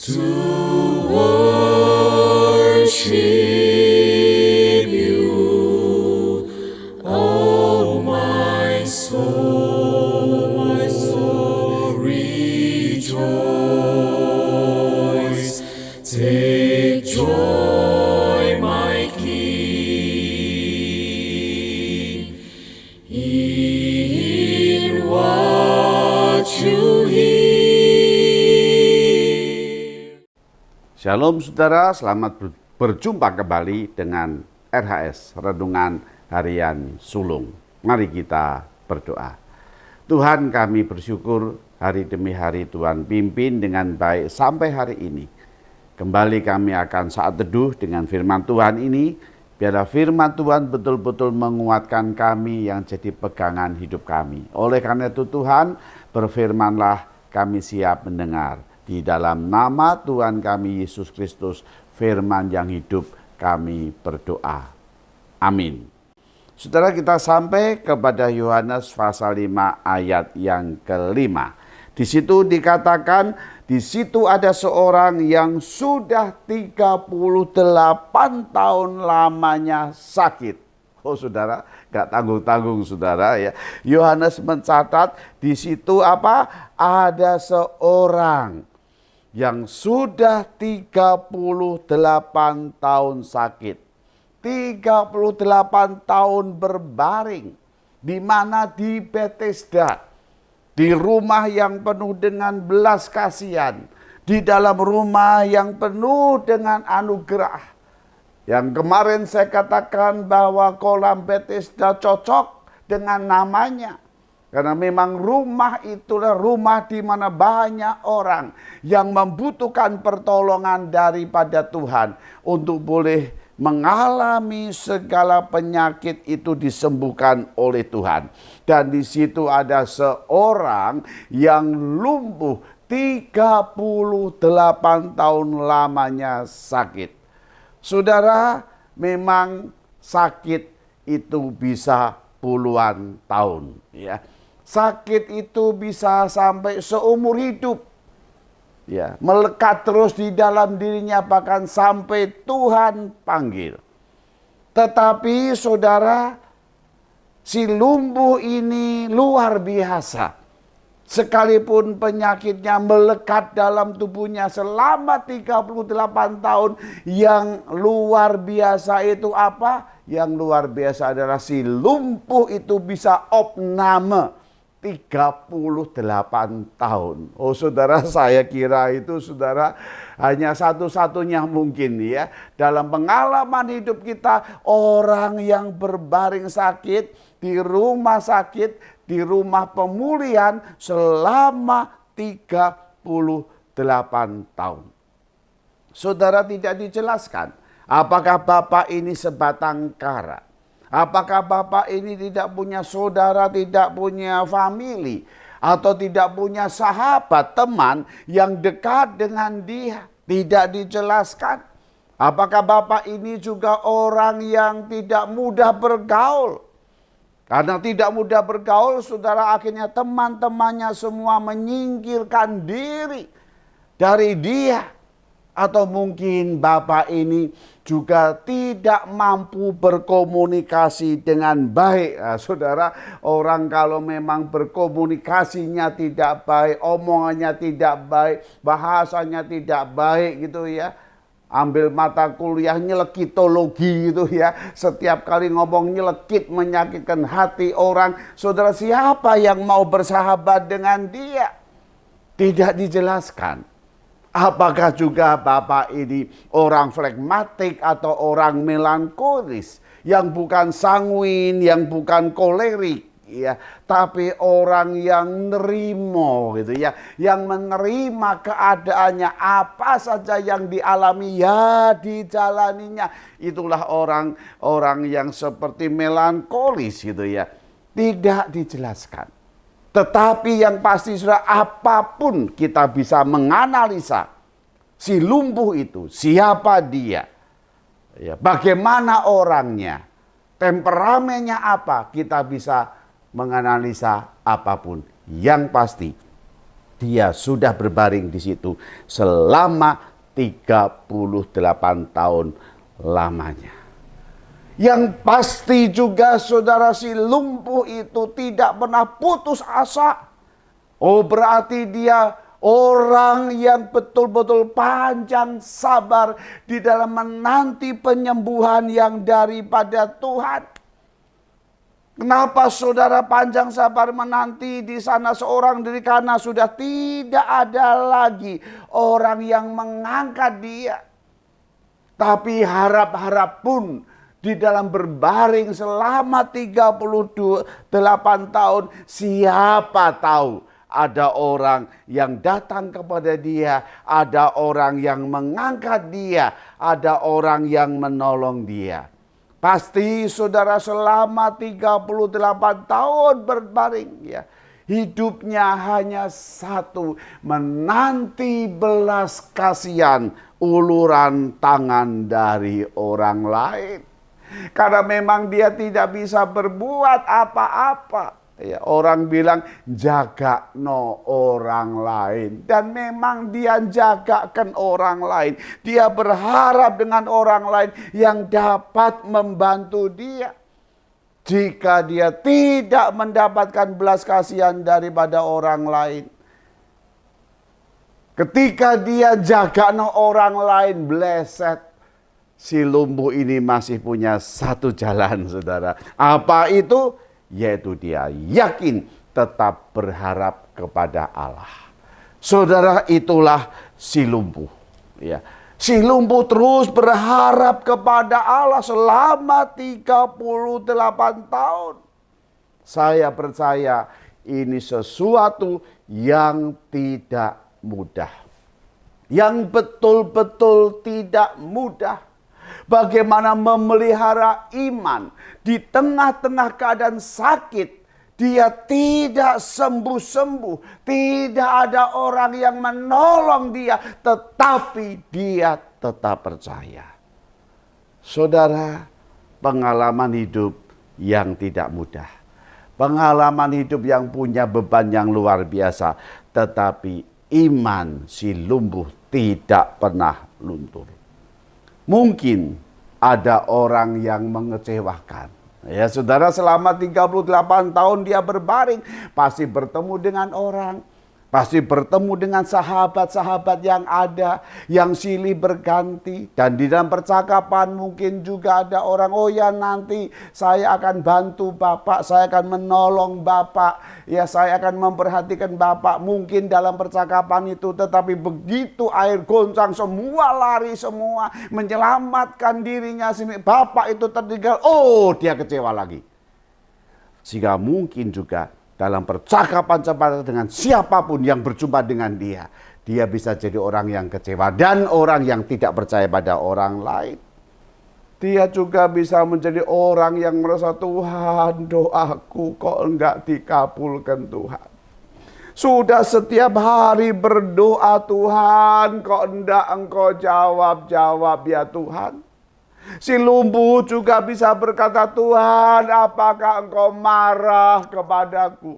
to worship you, oh my soul, rejoice. Take joy, my King, in what you hear. Shalom saudara, selamat berjumpa kembali dengan RHS, Renungan Harian Sulung. Mari kita berdoa. Tuhan, kami bersyukur hari demi hari Tuhan pimpin dengan baik sampai hari ini. Kembali kami akan saat teduh dengan firman Tuhan ini. Biarlah firman Tuhan betul-betul menguatkan kami yang jadi pegangan hidup kami. Oleh karena itu Tuhan, berfirmanlah, kami siap mendengar. Di dalam nama Tuhan kami Yesus Kristus, firman yang hidup, kami berdoa. Amin. Saudara, kita sampai kepada Yohanes pasal 5 ayat yang ke-5. Di situ dikatakan, di situ ada seorang yang sudah 38 tahun lamanya sakit. Oh saudara, gak tanggung-tanggung saudara ya. Yohanes mencatat di situ apa? Ada seorang yang sudah 38 tahun sakit. 38 tahun berbaring, di mana di Bethesda, di rumah yang penuh dengan belas kasihan, di dalam rumah yang penuh dengan anugerah. Yang kemarin saya katakan bahwa kolam Bethesda cocok dengan namanya. Karena memang rumah itulah rumah di mana banyak orang yang membutuhkan pertolongan daripada Tuhan untuk boleh mengalami segala penyakit itu disembuhkan oleh Tuhan. Dan di situ ada seorang yang lumpuh 38 tahun lamanya sakit. Saudara, memang sakit itu bisa puluhan tahun ya. Sakit itu bisa sampai seumur hidup. Ya, melekat terus di dalam dirinya bahkan sampai Tuhan panggil. Tetapi saudara, si lumpuh ini luar biasa. Sekalipun penyakitnya melekat dalam tubuhnya selama 38 tahun, yang luar biasa itu apa? Yang luar biasa adalah si lumpuh itu bisa opname 38 tahun. Oh saudara, saya kira itu saudara hanya satu-satunya mungkin ya. Dalam pengalaman hidup kita, orang yang berbaring sakit, di rumah sakit, di rumah pemulihan selama 38 tahun. Saudara, tidak dijelaskan apakah Bapak ini sebatang kara. Apakah Bapak ini tidak punya saudara, tidak punya famili, atau tidak punya sahabat, teman yang dekat dengan dia? Tidak dijelaskan. Apakah Bapak ini juga orang yang tidak mudah bergaul? Karena tidak mudah bergaul, saudara, akhirnya teman-temannya semua menyingkirkan diri dari dia. Atau mungkin Bapak ini juga tidak mampu berkomunikasi dengan baik. Nah, saudara, orang kalau memang berkomunikasinya tidak baik, omongannya tidak baik, bahasanya tidak baik gitu ya. Ambil mata kuliah nyelekitologi gitu ya. Setiap kali ngomong nyelekit, menyakitkan hati orang. Saudara, siapa yang mau bersahabat dengan dia? Tidak dijelaskan. Apakah juga Bapak ini orang flegmatik atau orang melankolis, yang bukan sanguin, yang bukan kolerik ya, tapi orang yang nerimo gitu ya, yang menerima keadaannya, apa saja yang dialami ya dijalaninya. Itulah orang yang seperti melankolis gitu ya. Tidak dijelaskan. Tetapi yang pasti sudah, apapun kita bisa menganalisa si lumpuh itu, siapa dia, ya, bagaimana orangnya, temperamennya apa, kita bisa menganalisa apapun. Yang pasti dia sudah berbaring di situ selama 38 tahun lamanya. Yang pasti juga saudara, si lumpuh itu tidak pernah putus asa. Oh, berarti dia orang yang betul-betul panjang sabar di dalam menanti penyembuhan yang daripada Tuhan. Kenapa saudara panjang sabar menanti di sana seorang diri? Karena sudah tidak ada lagi orang yang mengangkat dia. Tapi harap-harap pun di dalam berbaring selama 38 tahun, siapa tahu ada orang yang datang kepada dia, ada orang yang mengangkat dia, ada orang yang menolong dia. Pasti saudara selama 38 tahun berbaring, ya, hidupnya hanya satu, menanti belas kasihan uluran tangan dari orang lain. Karena memang dia tidak bisa berbuat apa-apa. Ya, orang bilang jaga no orang lain. Dan memang dia jagakan orang lain. Dia berharap dengan orang lain yang dapat membantu dia. Jika dia tidak mendapatkan belas kasihan daripada orang lain, ketika dia jaga no orang lain, bleset, si lumpuh ini masih punya satu jalan, saudara. Apa itu? Yaitu dia yakin tetap berharap kepada Allah. Saudara, itulah si lumpuh. Ya. Si lumpuh terus berharap kepada Allah selama 38 tahun. Saya percaya ini sesuatu yang tidak mudah. Yang betul-betul tidak mudah. Bagaimana memelihara iman di tengah-tengah keadaan sakit. Dia tidak sembuh-sembuh. Tidak ada orang yang menolong dia. Tetapi dia tetap percaya. Saudara, pengalaman hidup yang tidak mudah. Pengalaman hidup yang punya beban yang luar biasa. Tetapi iman si lumpuh tidak pernah luntur. Mungkin ada orang yang mengecewakan. Ya, saudara, selama 38 tahun dia berbaring, pasti bertemu dengan orang, pasti bertemu dengan sahabat-sahabat yang ada, yang silih berganti. Dan di dalam percakapan mungkin juga ada orang, oh ya nanti saya akan bantu Bapak, saya akan menolong Bapak, ya saya akan memperhatikan Bapak. Mungkin dalam percakapan itu, tetapi begitu air goncang semua lari semua, menyelamatkan dirinya sendiri. Bapak itu tertinggal, oh dia kecewa lagi. Sehingga mungkin juga dalam percakapan dengan siapapun yang berjumpa dengan dia, dia bisa jadi orang yang kecewa dan orang yang tidak percaya pada orang lain. Dia juga bisa menjadi orang yang merasa, Tuhan, doaku kok enggak dikabulkan Tuhan. Sudah setiap hari berdoa, Tuhan kok enggak Engkau jawab ya Tuhan. Si lumpuh juga bisa berkata, Tuhan, apakah Engkau marah kepadaku?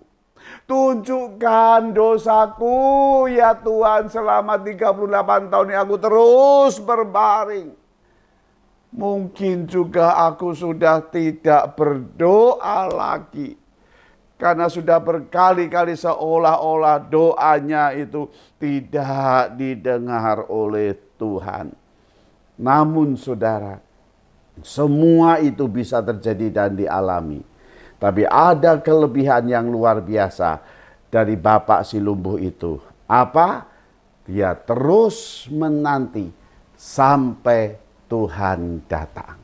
Tunjukkan dosaku ya Tuhan, selama 38 tahun ini aku terus berbaring. Mungkin juga aku sudah tidak berdoa lagi. Karena sudah berkali-kali seolah-olah doanya itu tidak didengar oleh Tuhan. Namun saudara, semua itu bisa terjadi dan dialami. Tapi ada kelebihan yang luar biasa dari bapak si lumpuh itu. Apa? Dia terus menanti sampai Tuhan datang.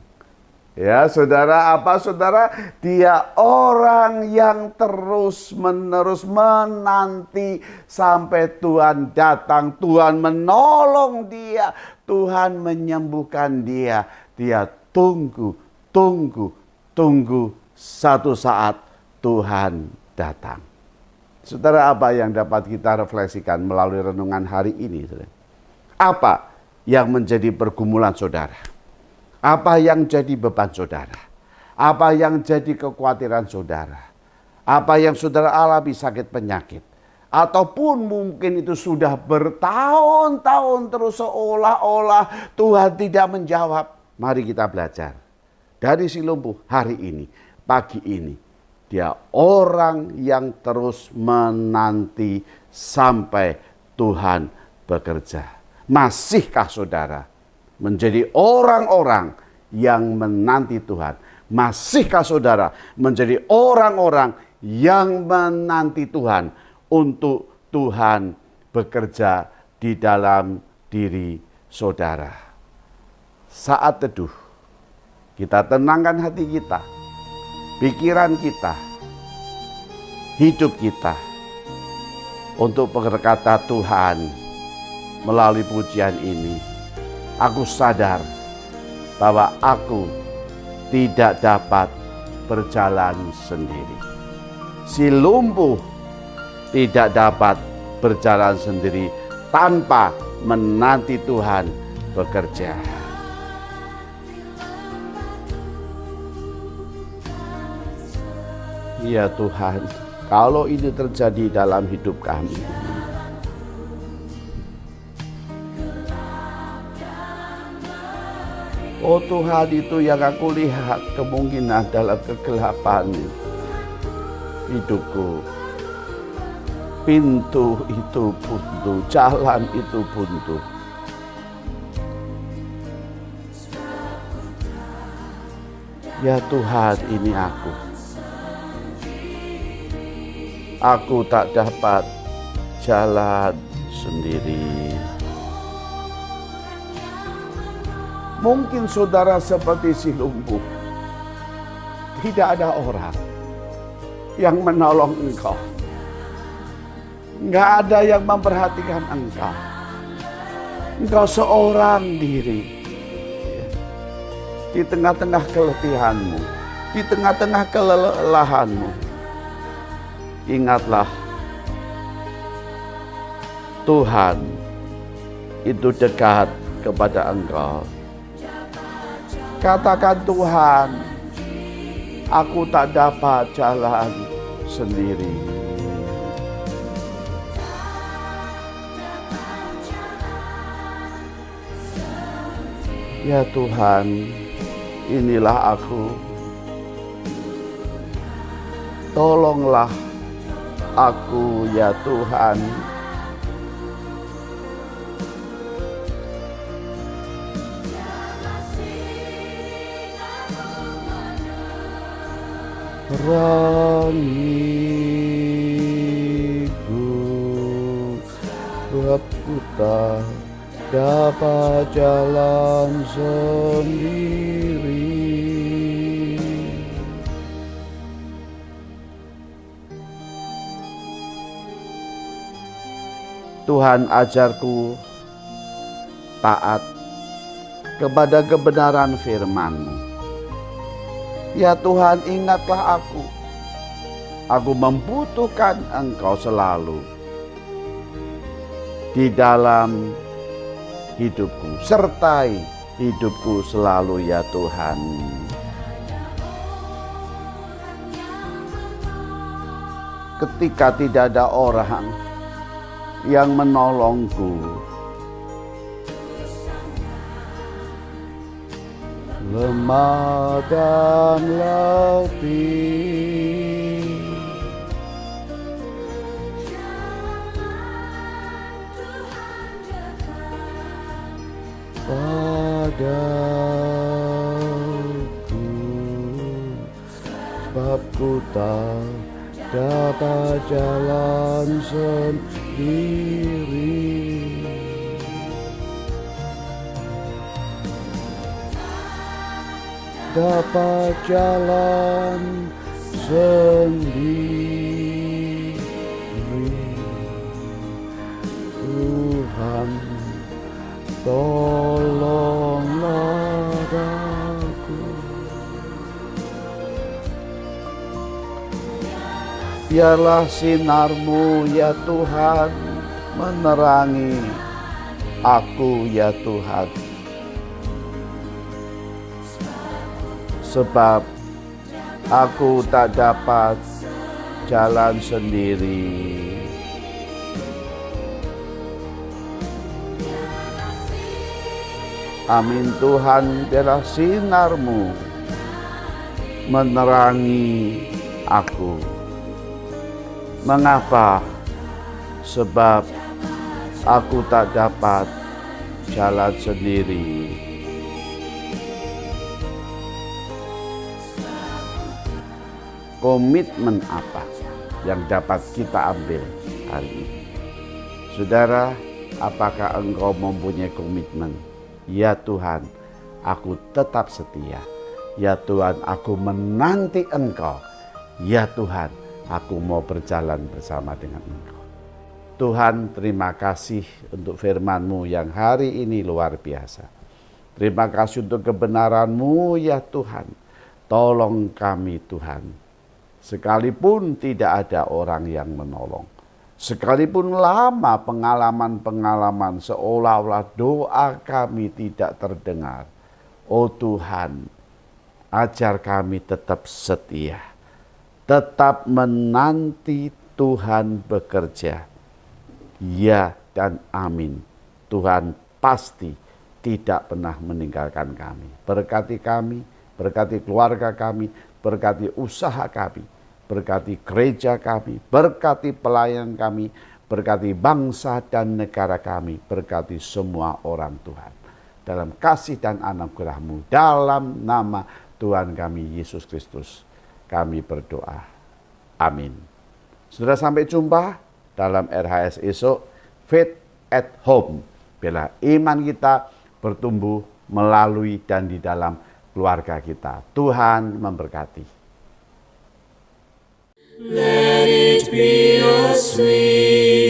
Ya saudara, apa saudara? Dia orang yang terus menerus menanti sampai Tuhan datang. Tuhan menolong dia. Tuhan menyembuhkan dia. Dia tunggu. Satu saat Tuhan datang. Saudara, apa yang dapat kita refleksikan melalui renungan hari ini? Saudara? Apa yang menjadi pergumulan saudara? Apa yang jadi beban saudara? Apa yang jadi kekhawatiran saudara? Apa yang saudara alami sakit penyakit? ataupun mungkin itu sudah bertahun-tahun terus seolah-olah Tuhan tidak menjawab. Mari kita belajar dari si lumpuh hari ini, pagi ini. Dia orang yang terus menanti sampai Tuhan bekerja. Masihkah saudara menjadi orang-orang yang menanti Tuhan? Masihkah saudara menjadi orang-orang yang menanti Tuhan untuk Tuhan bekerja di dalam diri saudara? Saat teduh, kita tenangkan hati kita, pikiran kita, hidup kita untuk berkata, Tuhan, melalui pujian ini, aku sadar bahwa aku tidak dapat berjalan sendiri. Si lumpuh tidak dapat berjalan sendiri tanpa menanti Tuhan bekerja. Ya Tuhan, kalau ini terjadi dalam hidup kami, oh Tuhan, itu yang aku lihat kemungkinan dalam kegelapan hidupku. Pintu itu buntu, jalan itu buntu. Ya Tuhan, ini aku. Aku tak dapat jalan sendiri. Mungkin saudara seperti si lumpuh. Tidak ada orang yang menolong engkau. Nggak ada yang memperhatikan engkau. Engkau seorang diri. Di tengah-tengah keletihanmu. Di tengah-tengah kelelahanmu. Ingatlah, Tuhan itu dekat kepada engkau. Katakan, Tuhan, aku tak dapat jalan sendiri. Ya Tuhan, inilah aku. Tolonglah aku, ya Tuhan. Perangiku, sebabku tak dapat jalan sendiri. Tuhan, ajarku taat kepada kebenaran firman-Mu. Ya Tuhan, ingatlah aku. Aku membutuhkan Engkau selalu di dalam hidupku. Sertai hidupku selalu, ya Tuhan. Ketika tidak ada orang yang menolongku, lemah dan letih, padaku, sebab ku tak dapat jalan sendiri. Dapat jalan sendiri. Tuhan, tolonglah aku. Biarlah sinar-Mu, ya Tuhan, menerangi aku, ya Tuhan. Sebab aku tak dapat jalan sendiri. Amin Tuhan, biarlah sinar-Mu menerangi aku. Mengapa? Sebab aku tak dapat jalan sendiri. Komitmen apa yang dapat kita ambil hari ini? Saudara, apakah engkau mempunyai komitmen? Ya Tuhan, aku tetap setia. Ya Tuhan, aku menanti Engkau. Ya Tuhan, aku mau berjalan bersama dengan Engkau. Tuhan, terima kasih untuk firman-Mu yang hari ini luar biasa. Terima kasih untuk kebenaran-Mu ya Tuhan. Tolong kami Tuhan. Sekalipun tidak ada orang yang menolong. Sekalipun lama pengalaman-pengalaman seolah-olah doa kami tidak terdengar. Oh Tuhan, ajar kami tetap setia. Tetap menanti Tuhan bekerja. Ya dan amin. Tuhan pasti tidak pernah meninggalkan kami. Berkati kami, berkati keluarga kami, berkati usaha kami, berkati gereja kami, berkati pelayan kami, berkati bangsa dan negara kami, berkati semua orang Tuhan. Dalam kasih dan anugerah-Mu, dalam nama Tuhan kami Yesus Kristus, kami berdoa. Amin. Sudah sampai jumpa dalam RHS esok, Faith at Home. Bila iman kita bertumbuh melalui dan di dalam keluarga kita. Tuhan memberkati. Let it be a sweet